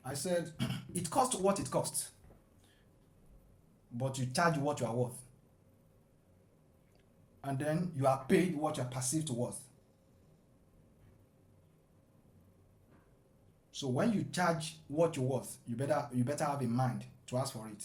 I said it costs what it costs, but you charge what you are worth, and then you are paid what you are perceived to worth. So when you charge what you're worth, you better have in mind to ask for it.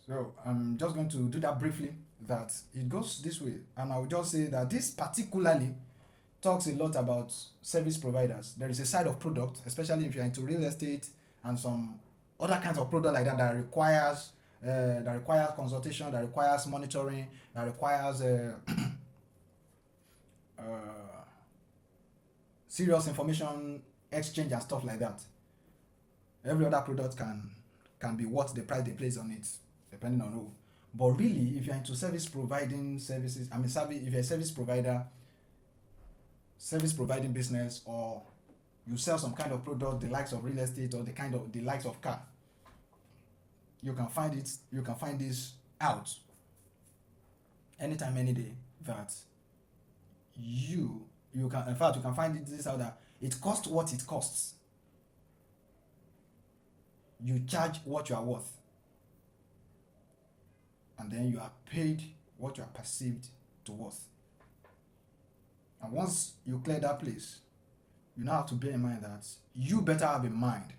So I'm just going to do that briefly. That it goes this way, and I will just say that this particularly talks a lot about service providers. There is a side of product, especially if you're into real estate and some other kinds of product like that that requires consultation, that requires monitoring, that requires uh, serious information exchange and stuff like that. Every other product can be what the price they place on it, depending on who. But really, if you're into service providing services, if you're a service providing business, or you sell some kind of product, the likes of real estate or the likes of car, you can find this out anytime, any day, that you can, in fact, you can find this out, that it costs what it costs. You charge what you are worth, and then you are paid what you are perceived to worth. And once you clear that place, you now have to bear in mind that you better have in mind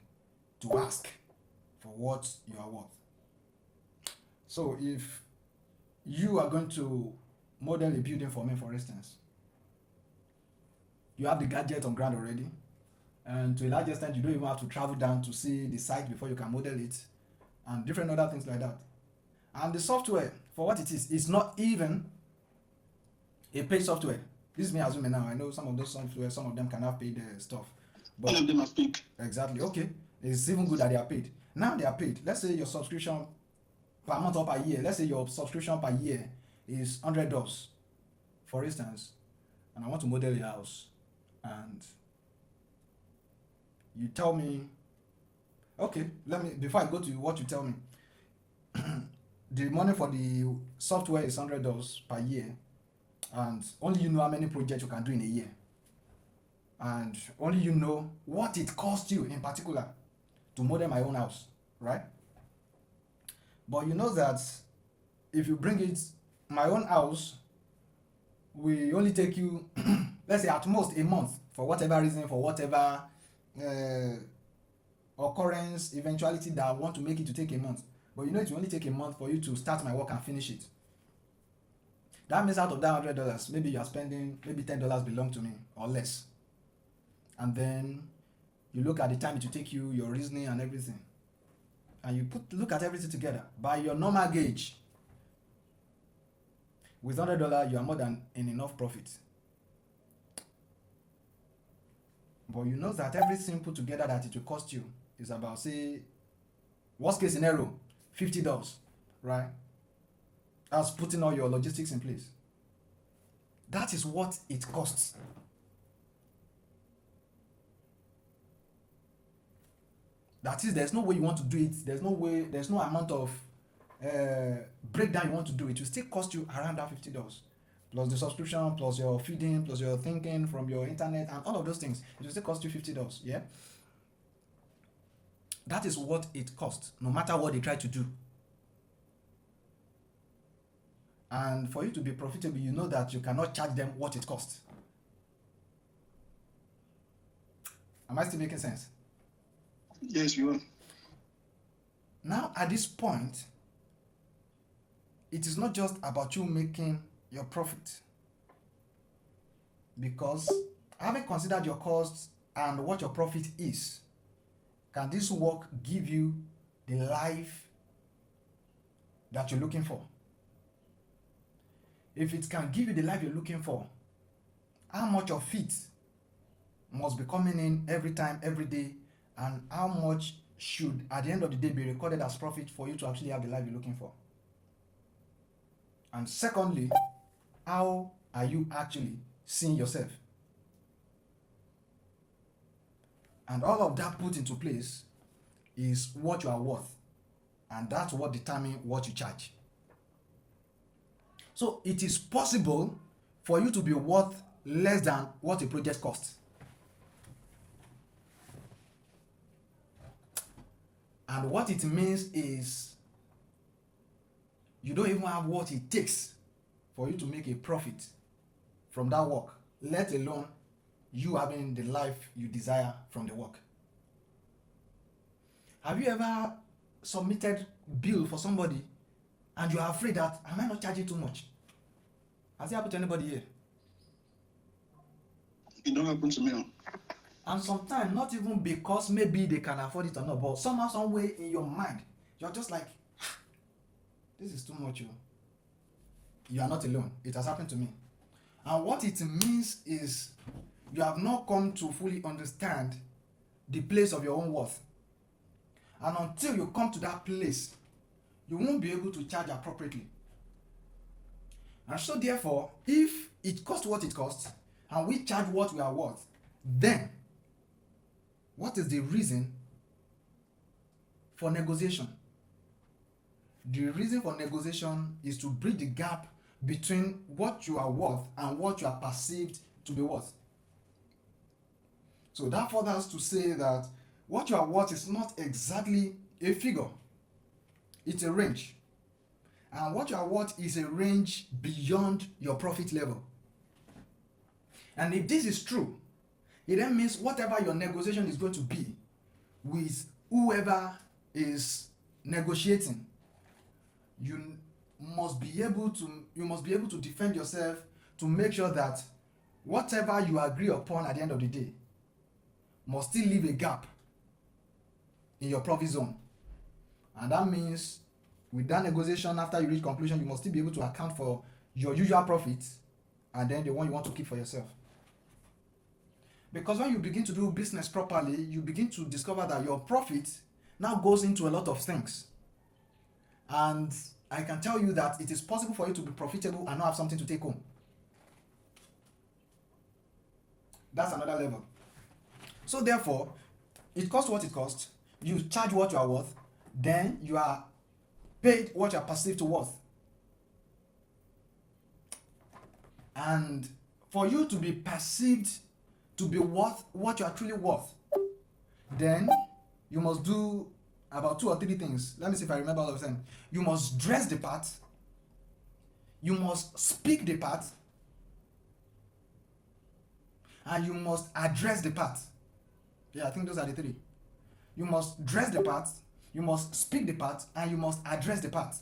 to ask for what you are worth. So if you are going to model a building for me, for instance, you have the gadget on ground already, and to a large extent, you don't even have to travel down to see the site before you can model it, and different other things like that. And the software, for what it is not even a paid software. This is me assuming now. I know some of those software, some of them can have paid stuff. But all of them are paid. Exactly. Okay. It's even good that they are paid. Now they are paid. Let's say your subscription per month or per year. Let's say your subscription per year is $100, for instance, and I want to model your house, and you tell me, okay, before I go to what you tell me, the money for the software is $100 per year, and only you know how many projects you can do in a year, and only you know what it costs you in particular to model my own house, right? But you know that if you bring it, my own house will only take you let's say at most a month, for whatever reason, for whatever uh, occurrence, eventuality that I want to make it to take a month. But you know it will only take a month for you to start my work and finish it. That means out of that $100, maybe you are spending, maybe $10 belong to me or less. And then you look at the time it will take you, your reasoning and everything, and you look at everything together by your normal gauge. With $100, you are more than in enough profit. But you know that everything put together that it will cost you is about, say, worst case scenario, $50, right? As putting all your logistics in place. That is what it costs. That is, there's no way you want to do it. There's no amount of breakdown you want to do. It will still cost you around that $50. Plus the subscription, plus your feeding, plus your thinking from your internet, and all of those things. It will still cost you $50, yeah? That is what it costs, no matter what they try to do. And for you to be profitable, you know that you cannot charge them what it costs. Am I still making sense? Yes, you are. Now, at this point, it is not just about you making your profit. Because having considered your costs and what your profit is, can this work give you the life that you're looking for? If it can give you the life you're looking for, how much of it must be coming in every time, every day, and how much should, at the end of the day, be recorded as profit for you to actually have the life you're looking for? And secondly, how are you actually seeing yourself? And all of that put into place is what you are worth, and that's what determines what you charge. So it is possible for you to be worth less than what a project costs. And what it means is you don't even have what it takes for you to make a profit from that work, let alone you having the life you desire from the work. Have you ever submitted bill for somebody and you are afraid that, am I not charging too much? Has it happened to anybody here? It don't happen to me. And sometimes not even because maybe they can afford it or not, but somehow, some way in your mind, you're just like, this is too much. You are not alone. It has happened to me. And what it means is you have not come to fully understand the place of your own worth. And until you come to that place, you won't be able to charge appropriately. And so therefore, if it costs what it costs, and we charge what we are worth, then what is the reason for negotiation? The reason for negotiation is to bridge the gap between what you are worth and what you are perceived to be worth. So that furthers to say that what you are worth is not exactly a figure, it's a range. And what you are worth is a range beyond your profit level. And if this is true, it then means whatever your negotiation is going to be with whoever is negotiating, you must be able to defend yourself to make sure that whatever you agree upon at the end of the day must still leave a gap in your profit zone. And that means with that negotiation, after you reach conclusion, you must still be able to account for your usual profits and then the one you want to keep for yourself. Because when you begin to do business properly, you begin to discover that your profit now goes into a lot of things. And I can tell you that it is possible for you to be profitable and not have something to take home. That's another level. So therefore, it costs what it costs. You charge what you are worth. Then you are paid what you are perceived to worth. And for you to be perceived to be worth what you are truly worth, then you must do about 2 or 3 things. Let me see if I remember all of them. You must dress the part. You must speak the part. And you must address the part. Yeah, I think those are the 3. You must dress the part, you must speak the part, and you must address the part.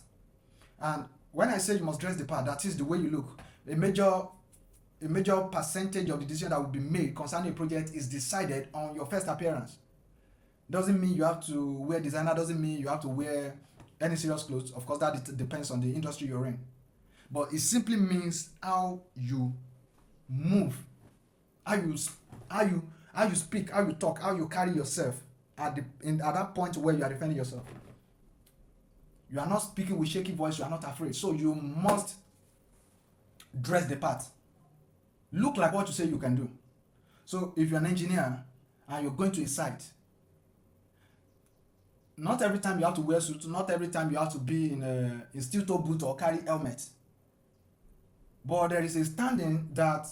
And when I say you must dress the part, that is the way you look. A major percentage of the decision that will be made concerning a project is decided on your first appearance. Doesn't mean you have to wear designer, doesn't mean you have to wear any serious clothes. Of course, that depends on the industry you're in. But it simply means how you move, how you speak, how you talk, how you carry yourself at that point where you are defending yourself. You are not speaking with shaky voice, you are not afraid. So you must dress the part. Look like what you say you can do. So if you're an engineer and you're going to a site, not every time you have to wear suit, not every time you have to be in steel toe boot or carry helmet. But there is a standing that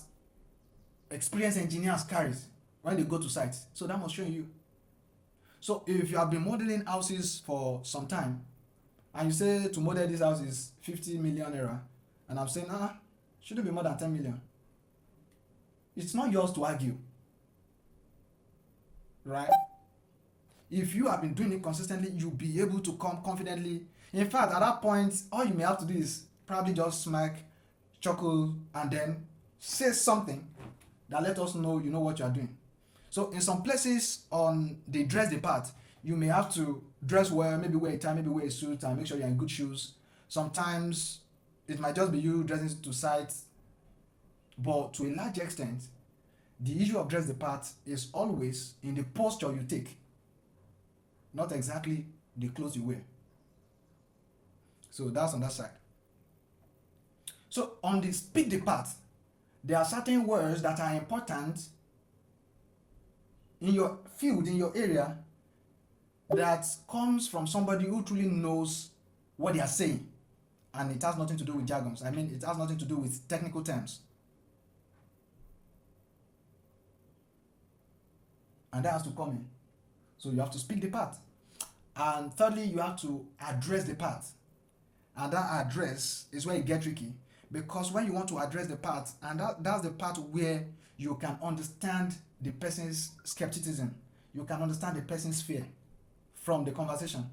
experienced engineers carries when they go to sites. So that must show you. So if you have been modeling houses for some time and you say to model this house is 50 million naira, and I'm saying, shouldn't be more than 10 million. It's not yours to argue. Right? If you have been doing it consistently, you'll be able to come confidently. In fact, at that point, all you may have to do is probably just smack, chuckle, and then say something that let us know you know what you are doing. So in some places on the dress the part, you may have to dress well, maybe wear a tie, maybe wear a suit, and make sure you're in good shoes. Sometimes it might just be you dressing to site, but to a large extent, the issue of dress the part is always in the posture you take, not exactly the clothes you wear. So that's on that side. So on the speak the part, there are certain words that are important in your field, in your area, that comes from somebody who truly knows what they are saying. And it has nothing to do with jargons. I mean, it has nothing to do with technical terms. And that has to come in. So you have to speak the part. And thirdly, you have to address the part. And that address is where it gets tricky. Because when you want to address the part, and that's the part where you can understand the person's skepticism, you can understand the person's fear from the conversation.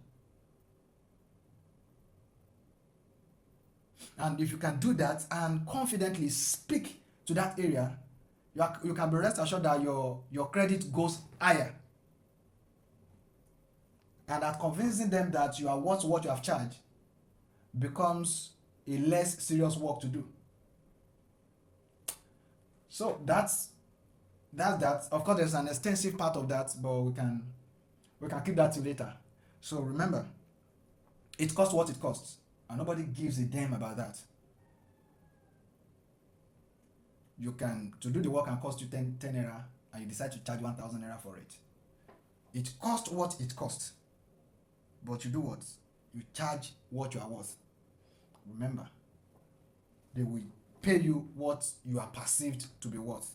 And if you can do that and confidently speak to that area, you can be rest assured that your credit goes higher. And that convincing them that you are worth what you have charged becomes a less serious work to do. So that's that. Of course, there's an extensive part of that, but we can keep that till later. So remember, it costs what it costs, and nobody gives a damn about that. You can to do the work and cost you 10 naira, and you decide to charge 1,000 naira for it. It costs what it costs, but you do what? You charge what you are worth. Remember, they will pay you what you are perceived to be worth.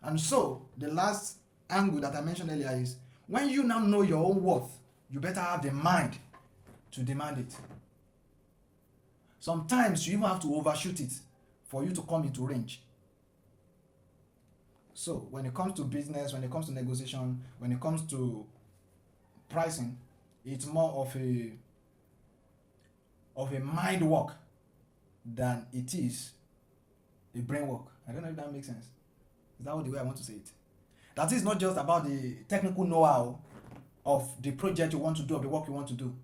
And so, the last angle that I mentioned earlier is when you now know your own worth, you better have the mind to demand it. Sometimes you even have to overshoot it for you to come into range. So, when it comes to business, when it comes to negotiation, when it comes to pricing, it's more of a mind work than it is a brain work. I don't know if that makes sense. Is that the way I want to say it? That is not just about the technical know-how of the project you want to do, of the work you want to do.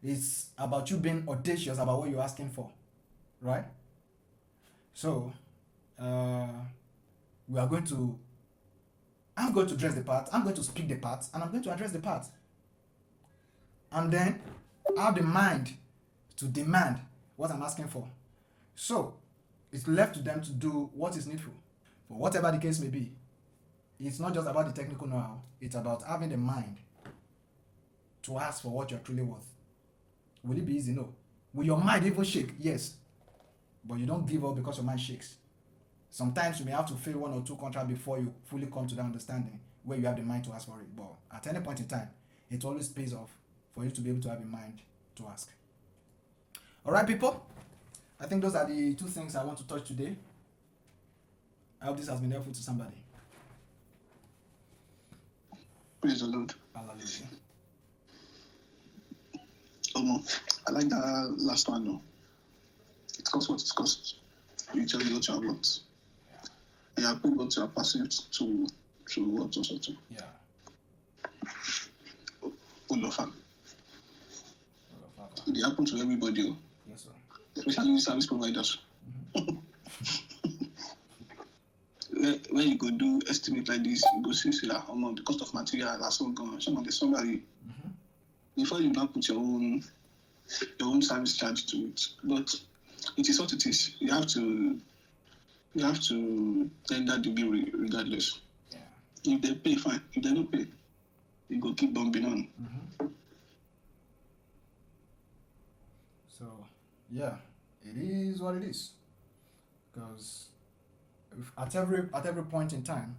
It's about you being audacious about what you're asking for, right? So, I'm going to dress the part, I'm going to speak the part, and I'm going to address the part. And then have the mind to demand what I'm asking for. So, it's left to them to do what is needful. For whatever the case may be, it's not just about the technical know-how, it's about having the mind to ask for what you're truly worth. Will it be easy? No. Will your mind even shake? Yes. But you don't give up because your mind shakes. Sometimes you may have to fail one or two contracts before you fully come to that understanding where you have the mind to ask for it. But at any point in time, it always pays off for you to be able to have a mind to ask. All right, people. I think those are the two things I want to touch today. I hope this has been helpful to somebody. Praise the Lord. Hallelujah. I like that last one though. It costs what it costs. You tell you what you want. And you put what you are perceived to what also to. Yeah. Olofa. It happens to everybody. Yes, sir. Especially service providers. Mm-hmm. When you go do estimate like this, you go see the cost of material has all gone. Some of the salary. Mm-hmm. Before you now put your own service charge to it. But it is what it is. You have to tender the bill regardless. Yeah. If they pay, fine. If they don't pay, you go keep bumping on. Mm-hmm. So, yeah, it is what it is. Because at every point in time,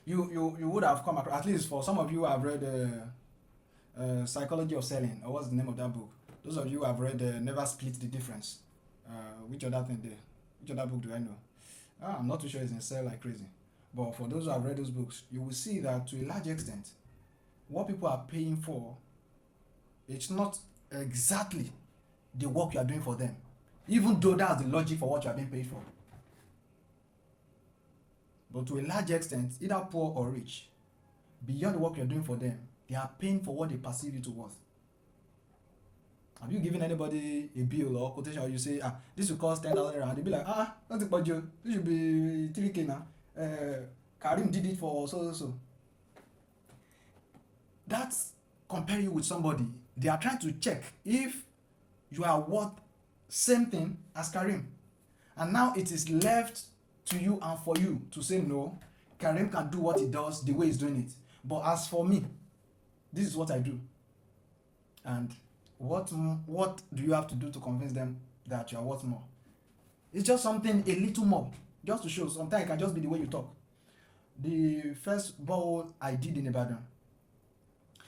you would have come across, at least for some of you who have read Psychology of Selling, or what's the name of that book? Those of you who have read Never Split the Difference. Which other book do I know? I'm not too sure. It's in sell like crazy. But for those who have read those books, you will see that to a large extent, what people are paying for, it's not exactly the work you are doing for them, even though that's the logic for what you are being paid for. But to a large extent, either poor or rich, beyond the work you're doing for them, they are paying for what they perceive you to worth. Have you given anybody a bill or quotation, or you say, this will cost 10,000 naira, and they'll be like, don't think about you, this should be 3K now. Karim did it for so. That's comparing you with somebody. They are trying to check if you are worth same thing as Karim. And now it is left to you and for you to say, no, Karim can do what he does the way he's doing it. But as for me, this is what I do. And what do you have to do to convince them that you are worth more? It's just something a little more, just to show. Sometimes it can just be the way you talk. The first ball I did in Ibadan,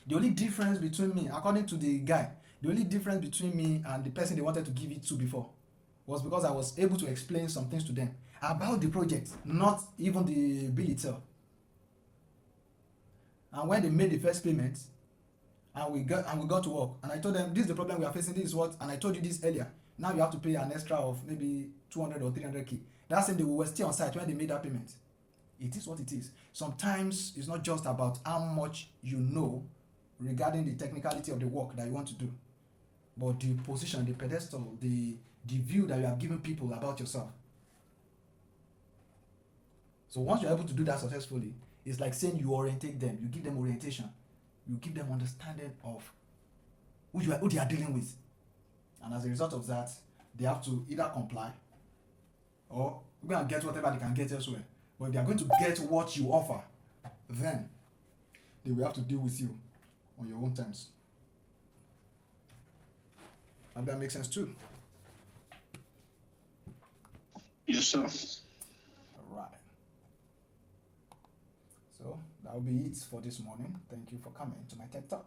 The only difference between me, according to the guy, the only difference between me and the person they wanted to give it to before was because I was able to explain some things to them about the project, not even the bill itself. And when they made the first payment, and we got to work, and I told them this is the problem we are facing, this is what, and I told you this earlier. Now you have to pay an extra of maybe 200 or 300k. That same day we were still on site when they made that payment. It is what it is. Sometimes it's not just about how much you know regarding the technicality of the work that you want to do, but the position, the pedestal, the view that you have given people about yourself. So once you're able to do that successfully, it's like saying you orientate them, you give them orientation, you give them understanding of who they are dealing with. And as a result of that, they have to either comply or go and get whatever they can get elsewhere. But if they are going to get what you offer, then they will have to deal with you on your own terms. And that makes sense too. Yes, sir. All right. So that will be it for this morning. Thank you for coming to my TED Talk.